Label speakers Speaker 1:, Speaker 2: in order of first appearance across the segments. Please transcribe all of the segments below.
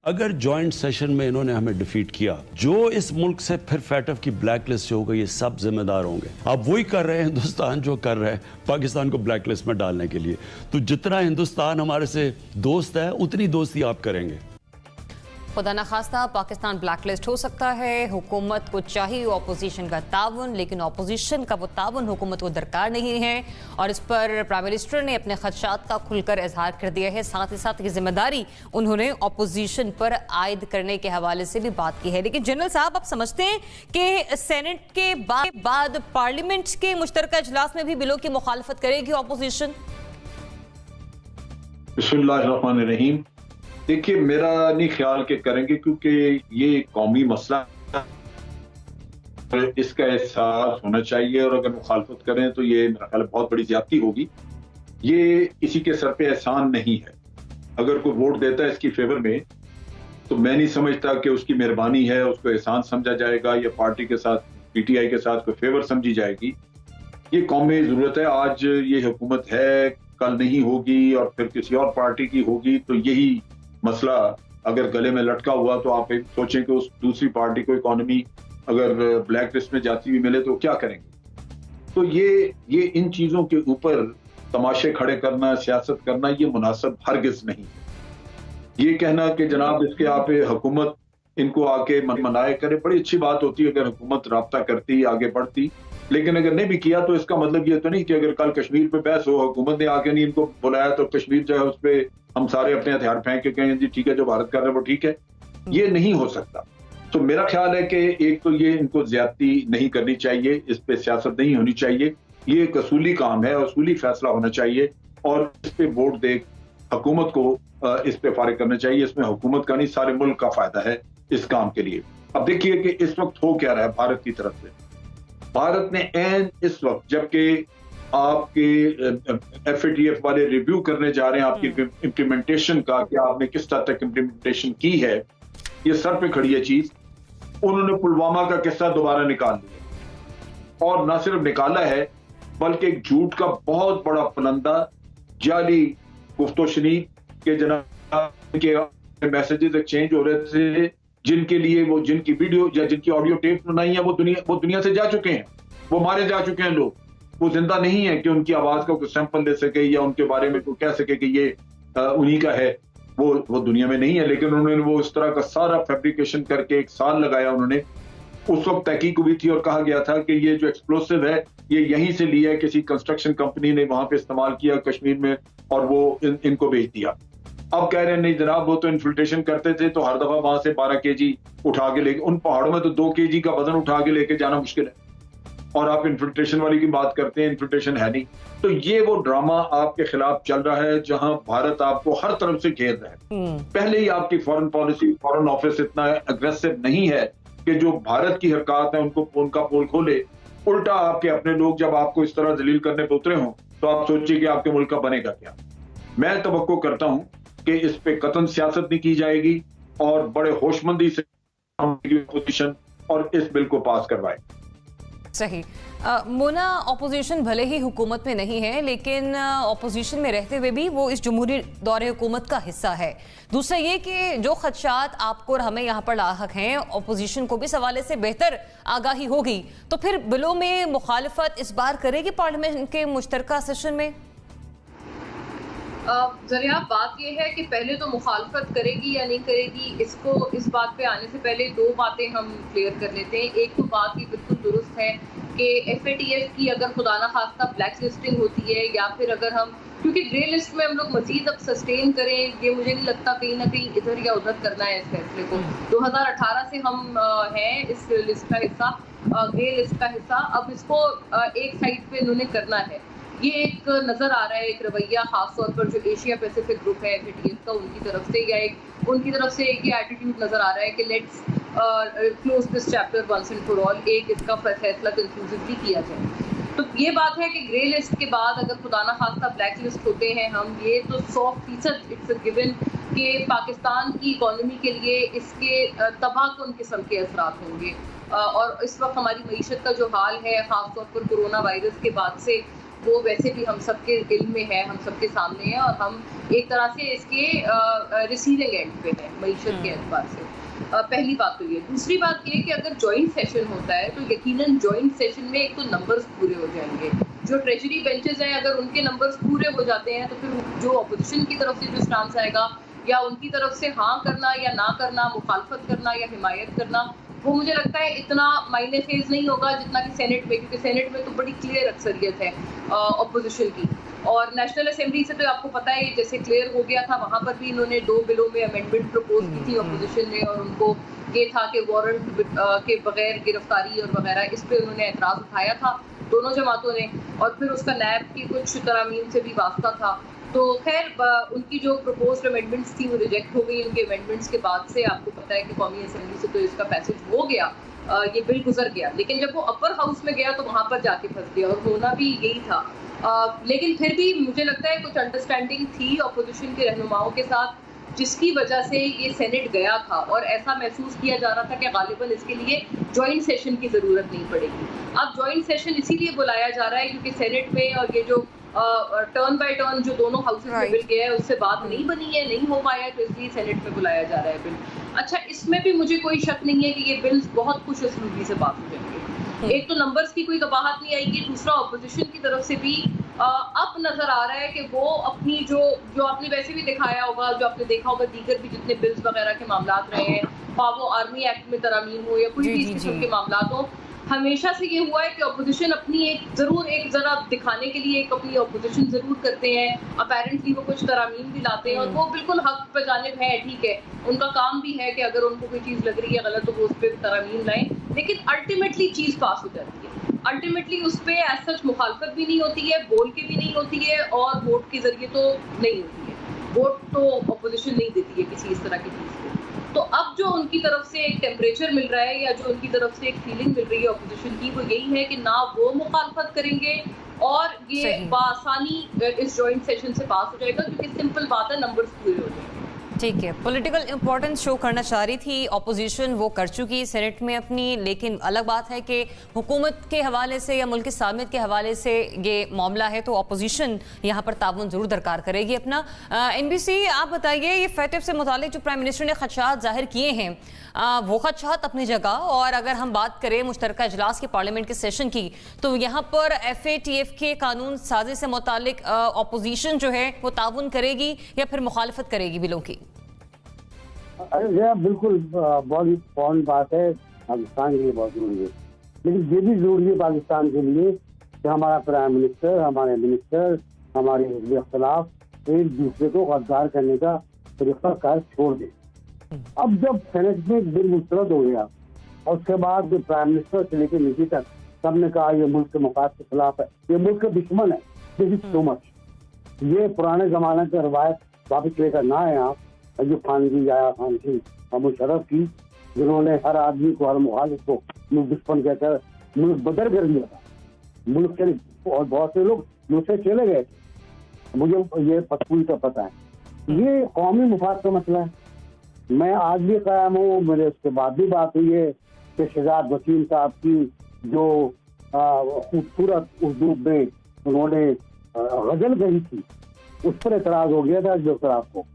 Speaker 1: अगर joint session में इन्होंने हमें डिफीट किया, जो इस मुल्क से फिर फैटफ की ब्लैक लिस्ट होगा, ये सब जिम्मेदार होंगे। अब वही कर रहे हैं हिंदुस्तान जो कर रहा है पाकिस्तान को ब्लैक लिस्ट में डालने के लिए। तो जितना हिंदुस्तान हमारे से दोस्त है, उतनी दोस्ती आप करेंगे।
Speaker 2: खुदा न खास्ता पाकिस्तान ब्लैक लिस्ट हो सकता है। हुकूमत को चाहिए ऑपोजिशन का ताउन, लेकिन ऑपोजिशन का वो ताउन हुकूमत को दरकार नहीं है। और इस पर प्राइम मिनिस्टर ने अपने खदशात का खुलकर इजहार कर दिया है। साथ ही साथ ये जिम्मेदारी उन्होंने ऑपोजिशन पर आयद करने के हवाले से भी बात की है। लेकिन जनरल साहब, आप समझते हैं कि सेनेट के बाद पार्लियामेंट के मुश्तरका इजलास में भी बिलों की मुखालफत करेगी ऑपोजिशन?
Speaker 3: बिस्मिल्लाहिर्रहमानिर्रहीम। देखिए, मेरा नहीं ख्याल के करेंगे, क्योंकि ये कौमी मसला है, इसका एहसास होना चाहिए। और अगर मुखालफत करें तो ये मेरा ख्याल बहुत बड़ी ज्यादती होगी। ये किसी के सर पे एहसान नहीं है। अगर कोई वोट देता है इसकी फेवर में, तो मैं नहीं समझता कि उसकी मेहरबानी है, उसको एहसान समझा जाएगा या पार्टी के साथ, पीटीआई के साथ कोई फेवर समझी जाएगी। ये कौमी जरूरत है। आज ये हुकूमत है, कल नहीं होगी और फिर किसी और पार्टी की होगी। तो यही मसला अगर गले में लटका हुआ, तो आप सोचें कि उस दूसरी पार्टी को इकोनॉमी अगर ब्लैक लिस्ट में जाती हुई मिले तो क्या करेंगे। तो ये इन चीजों के ऊपर तमाशे खड़े करना, सियासत करना, ये मुनासिब हरगिज नहीं है। ये कहना कि जनाब इसके आप हुकूमत इनको आके मनाए करे, बड़ी अच्छी बात होती है अगर हुकूमत राब्ता करती, आगे बढ़ती। लेकिन अगर नहीं भी किया तो इसका मतलब ये तो नहीं कि अगर कल कश्मीर पे बहस हो, हुकूमत ने आके नहीं इनको बुलाया, तो कश्मीर जो है उस पर हम सारे अपने हथियार फेंक के कहें जी ठीक है, जो भारत कर रहे हैं वो ठीक है। ये नहीं हो सकता। तो मेरा ख्याल है कि एक तो ये इनको ज्यादती नहीं करनी चाहिए, इस पे सियासत नहीं होनी चाहिए। ये एक असूली काम है, असूली फैसला होना चाहिए और इस पे वोट दे हुकूमत को इस पे फारिग करना चाहिए। इसमें हुकूमत का नहीं, सारे मुल्क का फायदा है इस काम के लिए। अब देखिए कि इस वक्त हो क्या रहा है भारत की तरफ से। भारत ने एन इस वक्त, जबकि आपके FATF वाले रिव्यू करने जा रहे हैं आपकी इम्प्लीमेंटेशन का, कि आपने किस तरह तक इम्प्लीमेंटेशन की है, ये सर पे खड़ी है चीज। उन्होंने पुलवामा का किस्सा दोबारा निकाल दिया, और ना सिर्फ निकाला है बल्कि एक झूठ का बहुत बड़ा पलंदा, जाली गुफ्तोशनी के जनाब के मैसेजेस एक्सचेंज हो रहे थे, जिनके लिए वो जिनकी वीडियो या जिनकी ऑडियो टेप बनाई है वो दुनिया से जा चुके हैं, वो मारे जा चुके हैं लोग। वो जिंदा नहीं है कि उनकी आवाज का कोई सैंपल ले सके या उनके बारे में कोई कह सके कि ये उन्हीं का है। वो दुनिया में नहीं है। लेकिन उन्होंने वो इस तरह का सारा फैब्रिकेशन करके 1 साल लगाया उन्होंने। उस वक्त तहकीक हुई थी और कहा गया था कि ये जो एक्सप्लोसिव है ये यहीं से लिया है, किसी कंस्ट्रक्शन कंपनी ने वहां पे इस्तेमाल किया कश्मीर में और वो इनको बेच दिया। अब कह रहे हैं नहीं जनाब, वो तो इन्फिल्ट्रेशन करते थे तो हर दफा वहां से 12 kg उठा के लेके, उन पहाड़ों में तो 2 kg का वजन उठा के लेके जाना मुश्किल है, और आप इन्फिल्ट्रेशन वाली की बात करते हैं, इन्फिल्ट्रेशन है नहीं। तो ये वो ड्रामा आपके खिलाफ चल रहा है जहां भारत आपको हर तरफ से घेर रहा है। पहले ही आपकी फॉरेन पॉलिसी, फॉरेन ऑफिस इतना अग्रेसिव नहीं है कि जो भारत की हरकत है उनका पोल खोले। उल्टा आपके अपने लोग जब आपको इस तरह जलील करने पे उतरे हों तो आप सोचिए कि आपके मुल्क का बनेगा क्या। मैं तवक्को करता हूं कि इस पे कतन सियासत नहीं की जाएगी और बड़े होशमंदी से पोजीशन और इस बिल को पास करवाए।
Speaker 2: सही। मोना, ऑपोजिशन भले ही हुकूमत में नहीं है, लेकिन ऑपोजिशन में रहते हुए भी वो इस जमहूरी दौरे हुकूमत का हिस्सा है। दूसरा ये कि जो खदशात आपको और हमें यहाँ पर लाहक हैं, ऑपोजिशन को भी इस हवाले से बेहतर आगाही होगी, तो फिर बिलों में मुखालफत इस बार करेगी पार्लियामेंट के मुश्तरका सेशन में?
Speaker 4: जरिया बात यह है कि पहले तो मुखालफत करेगी या नहीं करेगी, इस बात पे आने से पहले 2 बातें हम क्लियर कर लेते हैं। एक तो बात ये बिल्कुल दुरुस्त है कि FATF की अगर खुदा ना खास्ता ब्लैक लिस्टिंग होती है या फिर अगर हम, क्योंकि ग्रे लिस्ट में हम लोग मजीद अब सस्टेन करें, ये मुझे नहीं लगता कहीं ना कहीं इधर या उधर करना है इस फैसले को। 2018 से हम हैं इस लिस्ट का हिस्सा, ग्रे लिस्ट का हिस्सा। अब इसको एक साइड पे इन्होंने करना है। ये एक नज़र आ रहा है, एक रवैया खासतौर पर जो एशिया पैसिफिक ग्रुप है FATF का, उनकी तरफ से, या उनकी तरफ से एक ये एटीट्यूड नज़र आ रहा है कि let's close this chapter once and for all, एक इसका फैसला कंक्लूसिवली किया जाए। तो ये बात है कि ग्रे लिस्ट के बाद अगर खुदा ना खास्ता ब्लैक लिस्ट होते हैं हम, ये तो 100% इट्स अ गिवन कि पाकिस्तान की इकॉनमी के लिए इसके तबाहकुन किस्म के असरात होंगे। और इस वक्त हमारी मईशत का जो हाल है, ख़ासतौर पर कोरोना वायरस के बाद से, वो वैसे भी हम सबके इल्म में है, हम सबके सामने है और हम एक तरह से इसके रिसीविंग एंड पे है मईशत के एतबार से। पहली बात तो ये। दूसरी बात ये कि अगर जॉइंट सेशन होता है तो यकीनन जॉइंट सेशन में एक तो नंबर्स पूरे हो जाएंगे। जो ट्रेजरी बेंचेस हैं अगर उनके नंबर्स पूरे हो जाते हैं तो फिर जो अपोजिशन की तरफ से जो स्टांस आएगा या उनकी तरफ से हाँ करना या ना करना, मुखालफत करना या हिमायत करना, वो मुझे लगता है इतना मायने फेज नहीं होगा जितना कि सेनेट में, क्योंकि सेनेट में तो बड़ी क्लियर अक्सरियत है अपोजिशन की। और नेशनल असेंबली से तो आपको पता है जैसे क्लियर हो गया था, वहाँ पर भी इन्होंने 2 बिलों में अमेंडमेंट प्रपोज की थी अपोजिशन ने, और उनको ये था कि वारंट के बगैर गिरफ्तारी और वगैरह, इस पर उन्होंने एतराज़ उठाया था दोनों जमातों ने, और फिर उसका नैब की कुछ तरामीम से भी वास्ता था। तो खैर उनकी जो प्रपोज्ड अमेंडमेंट्स थी वो रिजेक्ट हो गई। उनके अमेंडमेंट्स के बाद से आपको पता है कि कौमी असेंबली से तो इसका पैसेज हो गया, ये बिल गुजर गया, लेकिन जब वो अपर हाउस में गया तो वहाँ पर जाके फंस गया, और होना भी यही था। लेकिन फिर भी मुझे लगता है कुछ अंडरस्टैंडिंग थी अपोजिशन के रहनुमाओं के साथ, जिसकी वजह से ये सेनेट गया था, और ऐसा महसूस किया जा रहा था कि गालिबन इसके लिए जॉइंट सेशन की ज़रूरत नहीं पड़ेगी। अब जॉइंट सेशन इसीलिए बुलाया जा रहा है क्योंकि सेनेट में और ये जो टर्न बाय टर्न जो दोनों हाउसेज में बिल गया है उससे बात नहीं बनी है, नहीं हो पाया, तो इसलिए सेनेट में बुलाया जा रहा है बिल। अच्छा, इसमें भी मुझे कोई शक नहीं है कि ये बिल्स बहुत खुश उसलूबी से पास हो जाएंगे। एक तो नंबर्स की कोई कबाहत नहीं आएगी, दूसरा अपोजिशन की तरफ से भी अब नजर आ रहा है कि वो अपनी जो आपने वैसे भी दिखाया होगा, जो आपने देखा होगा दीगर भी जितने बिल्स वगैरह के मामलात रहे हैं, वो आर्मी एक्ट में तरामीम हो या कोई भी इस किस्म के मामलात हो, हमेशा से ये हुआ है कि अपोजिशन अपनी एक जरा दिखाने के लिए एक अपनी अपोजिशन जरूर करते हैं, अपेरेंटली वो कुछ तरामीम भी लाते हैं, और वो बिल्कुल हक पे जानिब है, ठीक है, उनका काम भी है कि अगर उनको कोई चीज़ लग रही है गलत तो वो उस पर तरामीम लाएं, लेकिन अल्टीमेटली चीज़ पास हो जाती है। अल्टीमेटली उस पर एज सच मुखालफत भी नहीं होती है, बोल के भी नहीं होती है, और वोट के जरिए तो नहीं होती है, वोट तो अपोजिशन नहीं देती है किसी इस तरह की चीज़ को। तो अब जो उनकी तरफ से एक टेम्परेचर मिल रहा है या जो उनकी तरफ से एक फीलिंग मिल रही है अपोजिशन की, वो यही है कि ना वो मुखालफत करेंगे और ये बासानी इस जॉइंट सेशन से पास हो जाएगा, क्योंकि सिंपल बात है, नंबर्स पूरे हो जाएंगे।
Speaker 2: ठीक है, पॉलिटिकल इंपॉर्टेंस शो करना चाह रही थी ऑपोजिशन, वो कर चुकी सेनेट में अपनी, लेकिन अलग बात है कि हुकूमत के हवाले से या मुल्क की सामियत के हवाले से ये मामला है, तो ऑपोजिशन यहाँ पर ताउन जरूर दरकार करेगी अपना। NBC आप बताइए, ये फैटिफ से मुतालिक जो प्राइम मिनिस्टर ने खदशात जाहिर किए हैं, वो खदशात अपनी जगह, और अगर हम बात करें मुश्तरका इजलास के पार्लियामेंट के सेशन की, तो यहाँ पर FATF के कानून साजी से मुतालिक ऑपोजिशन जो है वो ताउन करेगी या फिर मुखालफत करेगी बिलों की?
Speaker 5: अरे बिल्कुल बहुत इम्पोर्टेंट बात है, पाकिस्तान के लिए बहुत जरूरी है, लेकिन ये भी जरूरी है पाकिस्तान के लिए कि हमारा प्राइम मिनिस्टर, हमारे मिनिस्टर, हमारे इख्तलाफ एक दूसरे को गद्दार करने का तरीका कार छोड़ दे। अब जब सेनेट में बिल मुस्तरद हो गया और उसके बाद प्राइम मिनिस्टर से लेकर नीचे तक सबने कहा ये मुल्क के मफाद के खिलाफ है, ये मुल्क का दुश्मन है, दिस इज टू मच, ये पुराने जमाने की रवायत वापस लेकर ना आए आप। अयूब खान की, याया खान की और मुशर्रफ की, जिन्होंने हर आदमी को, हर मुखालिफ को मुल्क दुश्मन कहकर मुल्क बदर कर दिया था, मुल्क के, और बहुत से लोग मुझसे चले गए थे, मुझे ये पूरी का पता है। ये कौमी मुफाद का मसला है, मैं आज भी कायम हूँ, मेरे उसके बाद भी बात हुई है कि शहजाद वसीम साहब की जो खूबसूरत उर्दू में उन्होंने गजल गई थी, उस पर एतराज हो गया था हिज़्ब इख्तिलाफ को,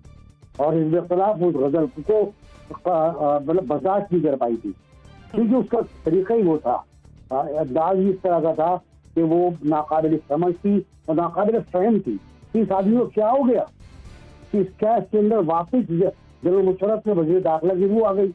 Speaker 5: और हिज़्ब इख्तिलाफ उस गजल को मतलब बर्दाश्त नहीं कर पाई थी, क्योंकि उसका तरीका ही वो था, अंदाज इस तरह का था कि वो नाकाबिल समझ थी और नाकाबिल फहम थी। इस आदमी को क्या हो गया कि इस कैश के अंदर वापिस जनरल मुशर्रफ में वज़ीर दाखिला की वो आ गई,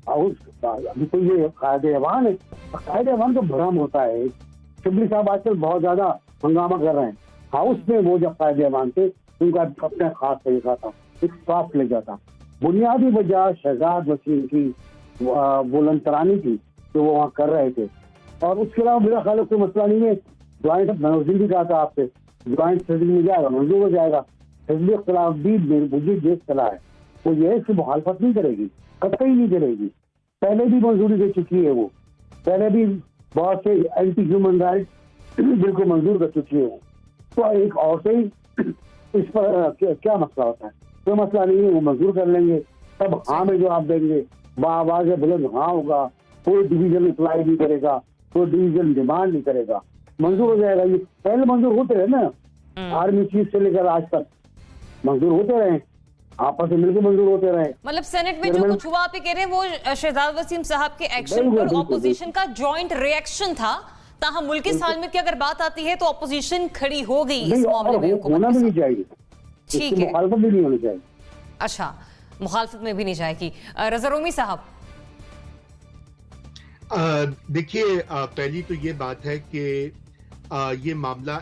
Speaker 5: और अभी तो ये कायदे अवान है, कायदे अवान का भ्रम होता है। शिबली साहब आजकल बहुत ज्यादा हंगामा कर रहे हैं, हाउस में वो जब कायदे अवान थे उनका अपना खास तरीका था, एक सॉफ्ट ले जाता। बुनियादी वजह शहजाद वसीम की बुलंदतरानी थी जो वो वहाँ कर रहे थे, और उसके अलावा मेरा ख्याल कोई मसला नहीं है। ज्वाइंट नवाजुद्दीन भी कहा था आपसे, ज्वाइंट सेटिंग में जाएगा, मंजूर हो जाएगा। हिज़्ब इख्तिलाफ भी मुझे जो सलाह है वो ये है कि मुखालफत नहीं करेगी, कतई नहीं करेगी, पहले भी मंजूरी दे चुकी है, वो पहले भी बहुत से एंटी ह्यूमन राइट बिल्कुल मंजूर कर चुकी है वो, तो एक और से इस पर क्या मसला होता है? कोई मसला नहीं है, वो मंजूर कर लेंगे, तब हाँ में जो आप देंगे बावाज़ बुलंद हाँ होगा, कोई डिवीजन अप्लाई नहीं करेगा, कोई डिवीजन डिमांड नहीं करेगा। मंजूर हो जाएगा। ये पहले मंजूर होते रहे ना, आर्मी चीफ से लेकर आज तक मंजूर होते रहे, आपस में मिलकर मंजूर होते रहे।
Speaker 2: मतलब सेनेट में जो कुछ हुआ आप ये कह रहे हैं वो शहजाद वसीम साहब के एक्शन पर ऑपोजिशन का जॉइंट रिएक्शन था। ताहम मुल्की सालमियत की अगर बात आती है तो ऑपोजिशन खड़ी हो गई इस मामले में,
Speaker 5: होना भी नहीं चाहिए,
Speaker 2: ठीक है,
Speaker 5: मुखालफत भी नहीं होनी चाहिए।
Speaker 2: अच्छा, मुखालफत में भी नहीं जाएगी। रज़ा रोमी साहब,
Speaker 6: देखिए, पहली तो ये बात है कि ये मामला